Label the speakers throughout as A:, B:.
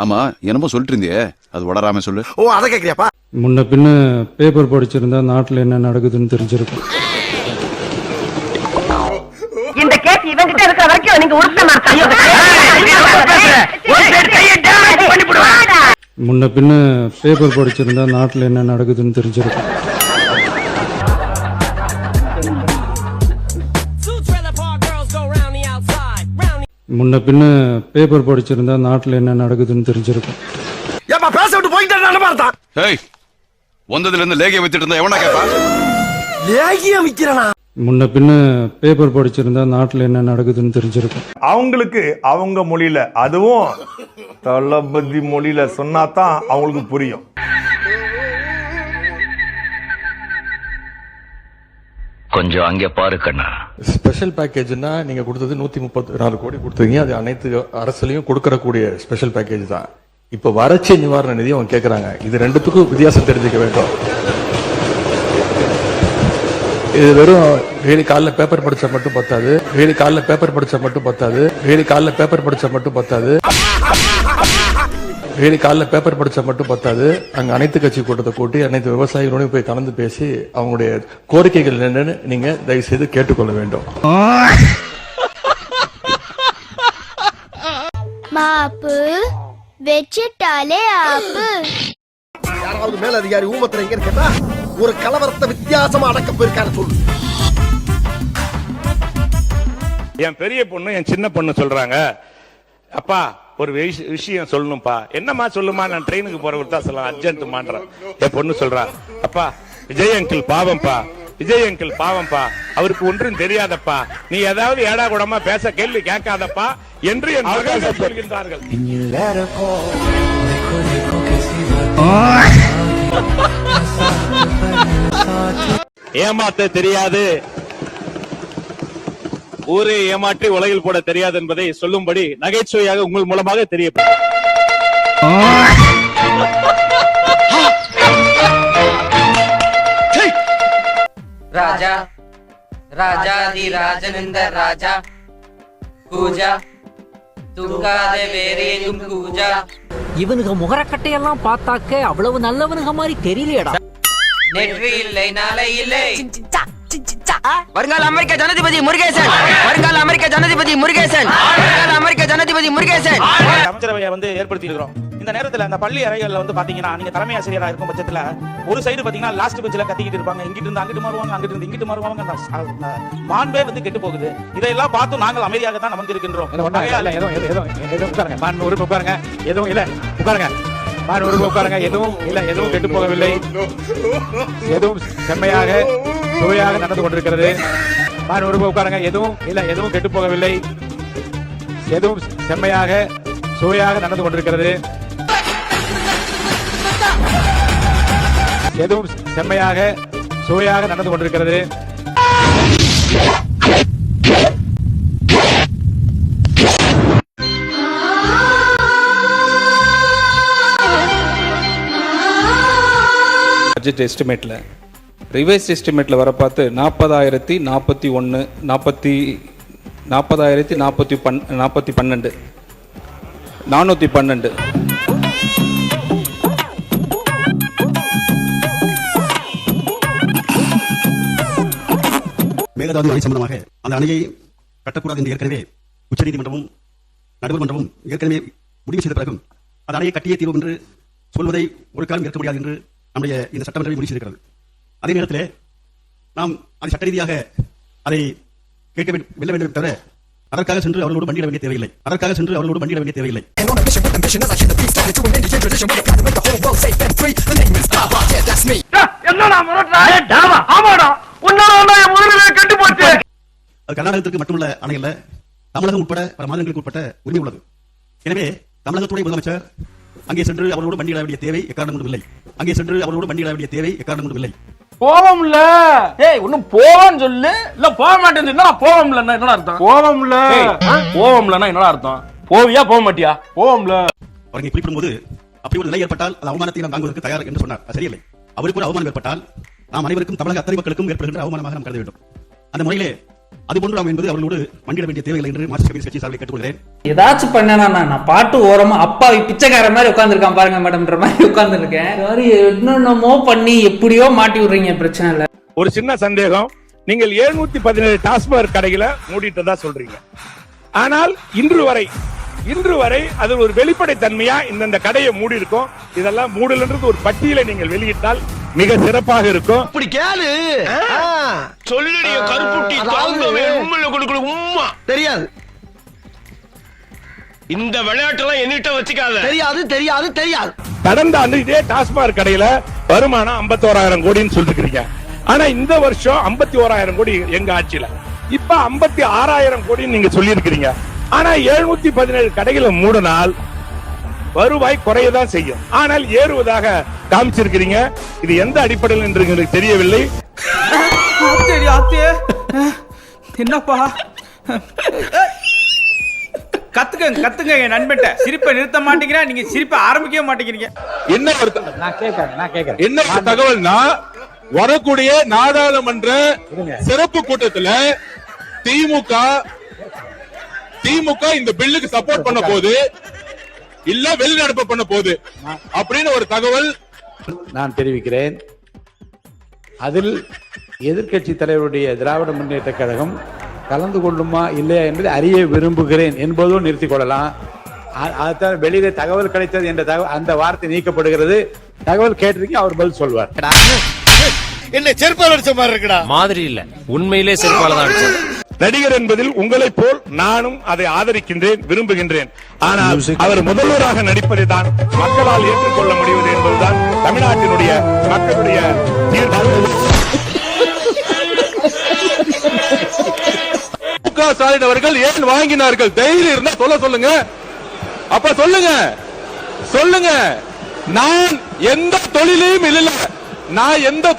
A: ஆமா என்னமோ சொல்லிட்டு இருந்தியே, அது உடராம சொல்லு.
B: ஓ அத கேக்குறியாப்பா?
C: முன்ன பின்ன பேப்பர் படிச்சிருந்தா நாட்டுல என்ன நடக்குதுன்னு தெரிஞ்சிருக்கும்.
D: இந்த கேஸ் இவங்கிட்ட இருக்கிற வரைக்கும் நீங்க உருட்ட மாட்டீங்க.
C: முன்ன பின்ன பேப்பர் படிச்சிருந்தா நாட்டுல என்ன நடக்குதுன்னு தெரிஞ்சிருக்கும். முன்ன பின்ன பேப்பர் படிச்சிருந்தா நாட்டுல என்ன நடக்குதுன்னு தெரிஞ்சிருக்கும்.
B: ஏப்பா பேச விட்டு போயிட்டே பார்த்தா?
A: ஏய், வந்ததுல இருந்து லேகிய வித்துட்டு இருந்தா எவனா கேப்பா?
B: லேகிய விக்கிறனா?
C: முன்ன பின்ன பேப்பர் படிச்சிருந்தா நாட்டுல என்ன நடக்குதுன்னு தெரிஞ்சிருக்கும்.
E: அவங்களுக்கு அவங்க மொழியில, அதுவும் தளபதி மொழியில சொன்னாதான் அவங்களுக்கு புரியும்.
F: கொஞ்சம் அங்கே பாரு கண்ணா.
G: ஸ்பெஷல் பேக்கேஜ்னா நீங்க கொடுத்தது 134 கோடி கொடுத்தீங்க. அது அனைத்து அரசுலயும் கொடுக்கறக்கூடிய ஸ்பெஷல் பேக்கேஜ் தான். இப்ப வறட்சி நிவாரண நிதி அவங்க கேக்குறாங்க. இது ரெண்டுத்துக்கும் வித்தியாசம் தெரிஞ்சுக்க வேண்டும். இது வெறும் டெய்லி காலைல பேப்பர் படிச்சா மட்டும் பத்தாது. டெய்லி காலைல பேப்பர் படிச்சா மட்டும் பத்தாது. டெய்லி காலைல பேப்பர் படிச்சா மட்டும் பத்தாது. டெய்லி காலைல பேப்பர் படிச்சா மட்டும் பத்தாது. அங்க அனைத்து கட்சி கூட்டத்தை கூட்டி அனைத்து விவசாயிகளோடையும் போய் கலந்து பேசி அவங்களுடைய கோரிக்கைகள் என்னன்னு நீங்க தயவு செய்து கேட்டுக்கொள்ள வேண்டும்.
H: மாப்பு வெச்சிட்டாலே ஆப்பு.
B: யாராவது மேல அதிகாரி ஊமத்துல எங்க இருக்கா? ஒரு கலவரத்தை வித்தியாசமா அடக்க போயிருக்காரு சொல்லு.
I: என் பெரிய பொண்ணு என் சின்ன பொண்ணு சொல்றாங்க, அப்பா ஒரு விஷயம் சொல்லணும்பா. என்னம்மா சொல்லுமா? நான் ட்ரெயினுக்கு போறவர்தான் தான் சொல்லலாம், அர்ஜென்ட்மான்றேன். என் பொண்ணு சொல்றா, அப்பா விஜய் அங்கிள் பாவம்பா, விஜய் அங்கிள் பாவம்பா, அவருக்கு ஒன்றும் தெரியாதப்பா, நீ ஏதாவது ஏடா கூடமா பேச கேள்வி கேட்காதப்பா என்று என் மகள்கள் சொல்கின்றார்கள். ஏமாத்த தெரியாது, ஊரை ஏமாற்றி உலகில் போட தெரியாது என்பதை சொல்லும்படி நகைச்சுவையாக உங்கள் மூலமாக தெரியப்படும்.
J: ராஜா ராஜாதி ராஜனிந்த ராஜா பூஜா தூங்காத வேறு எங்கும் பூஜா.
D: இவனுக்கு முகரக்கட்டையெல்லாம் பார்த்தாக்க அவ்வளவு நல்லவனுங்க மாதிரி தெரியலையடா.
J: நெற்றி இல்லை நாளை இல்லை. வருங்கால அமெரிக்க ஜனாதிபதி முருகேசன், வருங்கால அமெரிக்க ஜனாதிபதி முருகேசன், வருங்கால அமெரிக்க ஜனாதிபதி முருகேசன்.
I: அமைச்சரவையை வந்து ஏற்படுத்தி இருக்கிறோம். இந்த நேரத்துல அந்த பள்ளி அறைகள்ல வந்து பாத்தீங்கன்னா, நீங்க தலைமை ஆசிரியரா இருக்கும் பட்சத்துல ஒரு சைடு பாத்தீங்கன்னா லாஸ்ட் பெஞ்ச்ல கத்திக்கிட்டு இருப்பாங்க, இங்கிட்டு இருந்து அங்கிட்டு மாறுவாங்க, அங்கிட்டு இருந்து இங்கிட்டு மாறுவாங்க. மாண்பே வந்து கெட்டு போகுது. இதையெல்லாம் பார்த்து நாங்கள் அமைதியாக தான் அமர்ந்திருக்கின்றோம். உட்காருங்க, எதுவும் இல்ல, உட்காருங்க, உட்காருங்க, எதுவும் இல்ல, எதுவும் கெட்டு போகவில்லை, எதுவும் செம்மையாக சுவையாக நடந்து கொண்டிருக்கிறது. உட்காருங்க, எதுவும் இல்ல, எதுவும் கெட்டு போகவில்லை, எதுவும் செம்மையாக சுவையாக நடந்து கொண்டிருக்கிறது, எதுவும் செம்மையாக சுவையாக நடந்து கொண்டிருக்கிறது.
C: பட்ஜெட் எஸ்டிமேட்ல ரிவைஸ் எஸ்டிமேட்ல வர பார்த்து 40,041 412
B: மேகதாது அணை சம்பந்தமாக அந்த அணையை கட்டக்கூடாது என்று ஏற்கனவே உச்சநீதிமன்றமும் நடுவர்மன்றமும் ஏற்கனவே முடிவு செய்த பிறகும் அந்த அணையை கட்டியே தீர்வு என்று சொல்வதை ஒரு காலம் ஏற்க முடியாது என்று நம்முடைய இந்த சட்டமன்றத்தில் முடிவு செய்திருக்கிறது. அதே நேரத்தில் நாம் அதை சட்ட ரீதியாக அதை கேட்க வெல்ல வேண்டும் தவிர அதற்காக சென்று அவர்களோடு மண்டியிட வேண்டிய தேவையில்லை. அது கர்நாடகத்திற்கு மட்டுமல்ல அணை அல்ல, தமிழகம் உட்பட பல மாநிலங்களுக்கு உட்பட்ட உரிமை உள்ளது. எனவே தமிழகத்துடைய முதலமைச்சர் அங்கே சென்று அவர்களோடு மண்டியிட வேண்டிய தேவை எக்காரணம் கொண்டும் இல்லை.
I: போவோம்ல, ஏய் ஒண்ணும் போவான்னு சொல்லு, இல்ல போக மாட்டேன்னு சொன்னா போவோம்லன்னா என்னடா அர்த்தம்? போவோம்லன்னா என்னடா அர்த்தம்? போவியா போக மாட்டியா? போவோம்ல.
B: அவரை குறிப்பிடும்போது அப்படி ஒரு நிலை ஏற்பட்டால் அந்த அவமானத்தை நாம் தாங்குவதற்கு தயார் என்று சொன்னார். அது சரியில்லை. அவருக்கு ஒரு அவமானம் ஏற்பட்டால் நாம் அனைவருக்கும் தமிழக அத்தனை மக்களுக்கும் ஏற்படுகின்ற அவமானமாக நாம் கருத வேண்டும். அந்த முறையிலே அதுபோன்று நாம் என்பது அவர்களோடு மண்டியிட வேண்டிய தேவையில்லை என்று மார்க்சிஸ்ட் கம்யூனிஸ்ட் கட்சி சார்பில் கேட்டுக்கொள்கிறேன்.
K: ஏதாச்சும் பண்ணனா நான் பாட்டு ஓரமா அப்பாவி பிச்சைக்கார மாதிரி உட்காந்துருக்கான் பாருங்க மேடம்ன்ற மாதிரி உட்காந்துருக்கேன். என்னென்னமோ பண்ணி எப்படியோ மாட்டி விடுறீங்க, பிரச்சனை இல்ல.
I: ஒரு சின்ன சந்தேகம், நீங்கள் 717 டாஸ்மாக் கடைகளை மூடிட்டதா சொல்றீங்க. ஆனால் இன்று வரை அது ஒரு வெளிப்படை தன்மையா இந்த கடையை மூடி இருக்கும். இதெல்லாம் மூடல்ன்றது ஒரு பட்டியலை நீங்கள் வெளியிட்டால் மிக சிறப்பாக இருக்கும்.
J: அப்படி கேளு சொல்லுடைய கருப்புட்டி தாங்கவே உண்மையில கொடுக்கல உம்மா தெரியாது. இந்த விளையாட்டெல்லாம் என்னிட்ட வச்சுக்காத. தெரியாது.
I: கடந்த ஆண்டு இதே டாஸ்மாக் கடையில வருமானம் 51,000 கோடின்னு சொல்லிருக்கீங்க. ஆனா இந்த வருஷம் 51,000 கோடி எங்க ஆட்சியில, இப்ப 56,000 கோடின்னு நீங்க சொல்லி இருக்கிறீங்க. ஆனா 717 கடைகளை மூடினால் வருவாய் குறையதான் செய்யும், ஆனால் ஏறுவதாக காமிச்சிருக்கிறீங்க. இது எந்த அடிப்படையில் என்று எங்களுக்கு தெரியவில்லை.
K: என்னப்பா கத்துங்க என் நண்பன்ட்ட சிரிப்பை நிறுத்த மாட்டேங்கிறா, நீங்க சிரிப்பை ஆரம்பிக்கவே மாட்டேங்கிறீங்க.
I: என்ன தகவல்னா, வரக்கூடிய நாடாளுமன்ற சிறப்பு கூட்டத்துல திமுக இந்த பில்லுக்கு சப்போர்ட் பண்ண போது இல்ல வெளிநடப்பு பண்ண போது அப்படின்னு ஒரு தகவல்
L: நான் தெரிவிக்கிறேன். அதில் எதிர்க்கட்சி தலைவருடைய திராவிட முன்னேற்ற கழகம் கலந்து கொள்ளுமா இல்லையா என்பதை அறிய விரும்புகிறேன் என்பதும் நிறுத்திக் கொள்ளலாம். அதுதான் வெளியிலே தகவல் கிடைத்தது என்ற அந்த வார்த்தை நீக்கப்படுகிறது. தகவல் கேட்டிருக்கீங்க, அவர் பதில் சொல்வார்.
J: என்ன செருப்பால் அடிச்ச மாதிரி இருக்குடா?
F: மாதிரி இல்ல, உண்மையிலே செருப்பால தான் அடிச்சது.
I: நடிகர் என்பதில் உங்களை போல் நானும் அதை ஆதரிக்கின்றேன், விரும்புகின்றேன். ஆனால் அவர் முதல்வராக நடிப்பதை தான் மக்களால் ஏற்றுக்கொள்ள முடிவது என்பதுதான் தமிழ்நாட்டினுடைய மக்களுடைய ஸ்டாலின் அவர்கள் ஏன் வாங்கினார்கள்? தைரியம் இருந்தா சொல்லுங்க. அப்ப சொல்லுங்க. நான் எந்த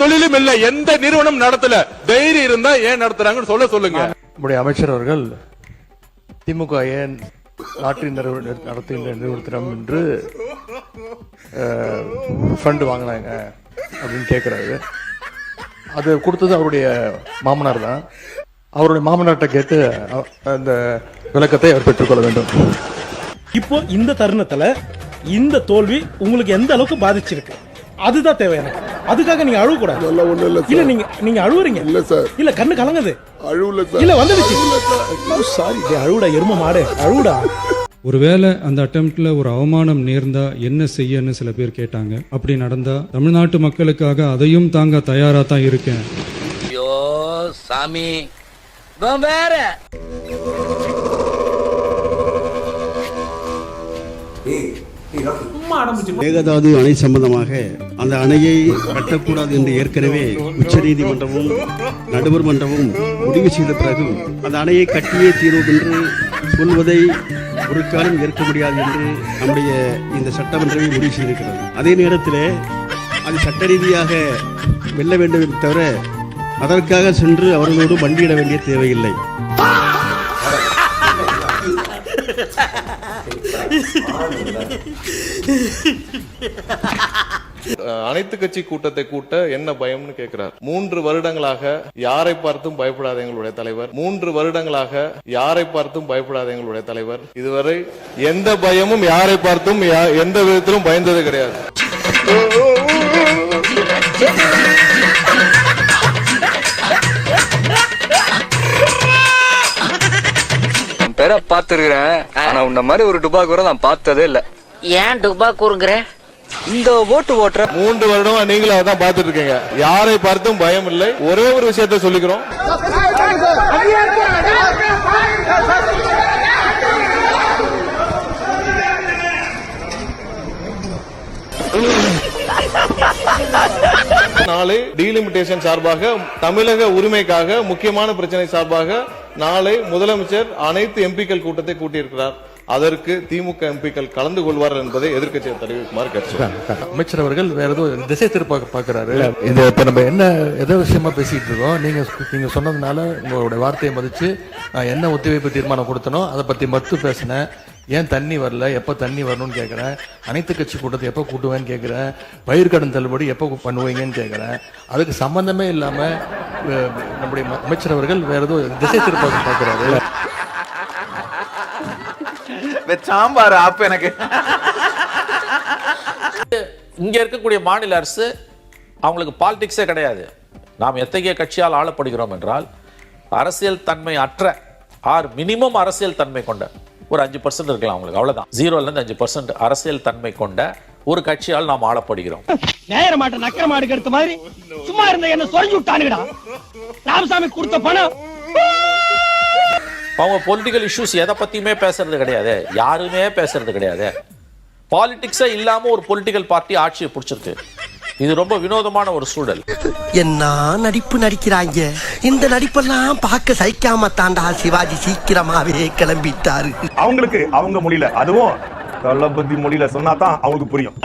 I: தொழிலையும் இல்ல, எந்த நிறுவனம் நடத்தல. தைரியம் இருந்தா ஏன் நடத்துறாங்கன்னு சொல்லுங்க.
G: நம்முடைய அமைச்சர் அவர்கள் திமுக ஏன் நாட்டின் நடத்துகின்ற நிறுவனத்திடம் என்று ஃபண்ட் வாங்கினாங்க அப்படின்னு கேட்கிறாரு. அது கொடுத்தது அவருடைய மாமனார் தான். அவருடைய மாமனார்ட்ட கேட்டு அந்த விளக்கத்தை அவர் பெற்றுக்கொள்ள வேண்டும்.
K: இப்போ இந்த தருணத்துல இந்த தோல்வி உங்களுக்கு எந்த அளவுக்கு பாதிச்சிருக்கு, அதுதான் தேவை எனக்கு. அதுக்காக நீங்க அழுவ கூடாது. இல்ல நீங்க அழுவுறீங்க. இல்ல சார், இல்ல கண்ணு கலங்குது. அழுவல சார். இல்ல வந்துடுச்சு. சாரி, அழுவுடா எரும மாடு, அழுவுடா.
C: ஒருவேளை அந்த அட்டெம்ப்ட்ல ஒரு அவமானம் நேர்ந்தா என்ன செய்யன்னு சில பேர் கேட்டாங்க. அப்படி நடந்தா தமிழ்நாட்டு மக்களுக்காக அதையும் தாங்க தயாரா தான் இருக்கேன்.
J: ஐயோ சாமி, வேற
B: மேகதாது அணை சம்பந்தமாக அந்த அணையை கட்டக்கூடாது என்று ஏற்கனவே உச்சநீதிமன்றமும் நடுவர் மன்றமும் முடிவு செய்த பிறகு அந்த அணையை கட்டியே தீர்வோம் என்று சொல்வதை ஒரு காலம் ஏற்க முடியாது என்று நம்முடைய இந்த சட்டமன்றமே முடிவு செய்திருக்கிறது. அதே நேரத்தில் அது சட்ட ரீதியாக வெல்ல வேண்டும் தவிர அதற்காக சென்று அவர்களோடு மண்டியிட வேண்டிய தேவையில்லை.
G: அனைத்து கட்சி கூட்டத்தை கூட்ட என்ன பயம்னு கேட்கிறார். 3 வருடங்களாக யாரை பார்த்தும் பயப்படாத எங்களுடைய தலைவர், 3 வருடங்களாக யாரை பார்த்தும் பயப்படாத எங்களுடைய தலைவர் இதுவரை எந்த பயமும் யாரை பார்த்தும் எந்த விதத்திலும் பயந்தது கிடையாது.
J: பேரை பார்த்திருக்கிறேன், ஆனா உன்ன மாதிரி ஒரு டுபாக்கூரை நான் பார்த்ததே இல்ல. ஏன் டுபாக்கூருங்கிற? இந்த ஓட்டு ஓட்டுற
G: 3 வருடமா நீங்களும் அதான் பார்த்துட்டு இருக்கீங்க. யாரை பார்த்தும் பயம் இல்லை. ஒரே ஒரு விஷயத்தை சொல்லிக்கிறோம், நாளை டீலிமிட்டேஷன் சார்பாக தமிழக உரிமைக்காக முக்கியமான பிரச்சனை சார்பாக நாளை முதலமைச்சர் அனைத்து எம்பிக்கள் கூட்டத்தை கூட்டியிருக்கிறார். அதற்கு திமுக எம்பிக்கள் கலந்து கொள்வார்கள் என்பதை எதிர்க்கட்சியை தெரிவிக்குமாறு கேட்கிறேன். அமைச்சர் அவர்கள் வேற ஏதோ திசை திருப்ப பாக்குறாரு. இது இப்ப நம்ம என்ன எதை விஷயமா பேசிட்டு இருக்கோம், நீங்க சொன்னதுனால உங்களுடைய வார்த்தையை மதிச்சு நான் என்ன ஒத்திவைப்பு தீர்மானம் கொடுத்தனோ அதை பத்தி மட்டும் பேசினேன். ஏன் தண்ணி வரல, எப்ப தண்ணி வரணும்னு கேட்கிறேன். அனைத்து கட்சி கூட்டத்தை எப்ப கூட்டுவேன்னு கேட்கிறேன். பயிர்க்கடன் தள்ளுபடி எப்ப பண்ணுவீங்கன்னு கேட்கிறேன். அதுக்கு சம்பந்தமே இல்லாம நம்முடைய அமைச்சர் அவர்கள் வேற ஏதோ திசை திருப்ப பார்க்கிறாரு.
M: சாம்பார் ஆப் எனக்கு.
F: இங்க இருக்கக்கூடிய மாநில அரசு அவங்களுக்கு பாலிடிக்ஸே கிடையாது. நாம் எத்தகைய கட்சியால் ஆளப்படுகிறோம் என்றால் அரசியல் தன்மை அற்ற மினிமம் அரசியல் தன்மை கொண்ட ஒரு 5% இருக்கலாம் அவங்களுக்கு, அவ்வளவுதான். 0-5% அரசியல் தன்மை கொண்ட ஒரு கட்சியால் நாம் ஆளப்படுகிறோம்.
K: நேர மாட்ட நக்கர மாடு கெடுத்த மாதிரி சும்மா இருந்த என்ன சொல்லி விட்டானுடா. ராமசாமி கொடுத்த பணம்.
F: அவங்க பொலிட்டிக்கல் இஷ்யூஸ் எதை பத்தியுமே பேசுறது கிடையாது, யாருமே பேசுறது கிடையாது. பாலிடிக்ஸே இல்லாம ஒரு பொலிட்டிக்கல் பார்ட்டி ஆட்சியை பிடிச்சிருக்கு. இது ரொம்ப வினோதமான ஒரு சூழல்.
J: என்ன நடிப்பு நடிக்கிறாங்க. இந்த நடிப்பெல்லாம் பார்க்க சகிக்காம தாண்டா சிவாஜி சீக்கிரமாவே கிளம்பிட்டாரு.
E: அவங்களுக்கு அவங்க மொழியில, அதுவும் தளபதி மொழியில சொன்னாதான் அவங்களுக்கு புரியும்.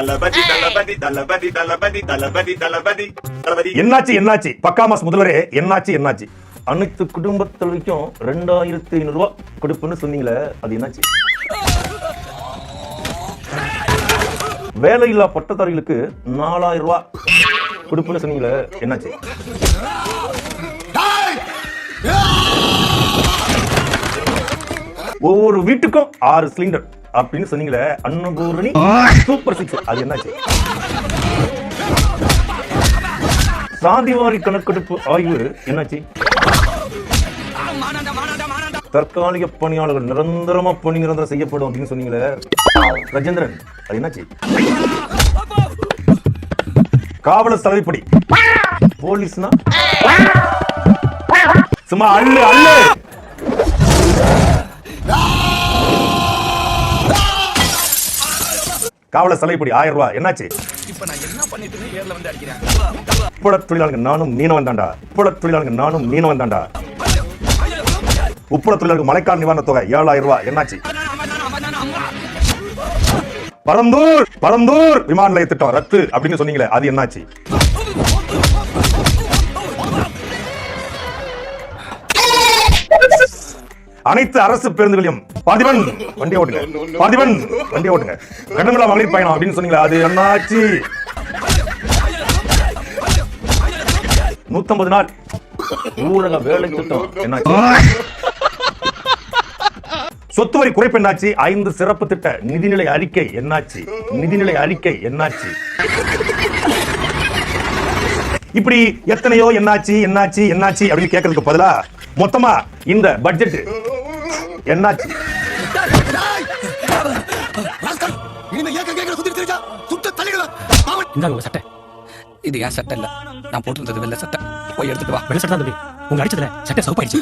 E: என்னாச்சு பக்காமாஸ் முதல்வரே, என்னாச்சு அனைத்து குடும்பத்திற்கும் 2500 ரூபாய் கொடுப்புன்னு சொன்னீங்களே, அது என்னாச்சு? வேலையில்லா பட்டதாரிகளுக்கு 4000 ரூபாய் கொடுப்புன்னு சொன்னீங்களே, என்னாச்சு? ஒவ்வொரு வீட்டுக்கும் 6 சிலிண்டர் அப்படின்னு சொன்னீங்களே, அன்னபூரணி சூப்பர் 6, அது என்னாச்சு? சாதிவாரி கணக்கெடுப்பு ஆய்வு என்னாச்சு? தற்காலிக பணியாளர்கள் நிரந்தரமா பணி நிரந்தரம் செய்யப்படும் அப்படின்னு சொன்னீங்களே, ராஜேந்திரன், அது என்னாச்சு? காவலர் சலுகைப்படி போலீஸ்னா சும்மா அள்ளு. காவலர் சலுகைப்படி 1000 ரூபாய் என்னாச்சு? உப்பள தொழிலாளர்கள் நானும் மீனவன் தாண்டா. உப்பள தொழிலாளர்கள் மழைக்கால நிவாரண தொகை 7000 ரூபாய் என்னாச்சு? பரந்தூர் விமான நிலைய திட்டம் ரத்து அப்படின்னு சொன்னீங்களே, அது என்னாச்சு? அனைத்து அரசு பேருந்துகளையும் பதிவன் வண்டி ஓட்டுங்க. கண்ணங்களா மகளிர் பயணம் அப்படின்னு சொன்னீங்களே, அது என்னாச்சு? 150 நாள் ஊரக வேலை திட்டம் என்னாச்சு? சொத்து வரி குறைப்பு என்னாச்சு? 5 சிறப்பு திட்ட நிதிநிலை அறிக்கை என்னாச்சு? இப்படி எத்தனையோ என்னாச்சு அப்படின்னு கேட்கறதுக்கு பதிலா மொத்தமா இந்த பட்ஜெட் என்னாச்சு?
M: சட்டை இது ஏன் சட்டை இல்ல, நான் போட்டு வெள்ள சட்டை போய் எடுத்துட்டு வா. வெள்ள சட்டை தான் தம்பி, உங்க அடிச்சதுல சட்டை சவுப்பாயிடுச்சு.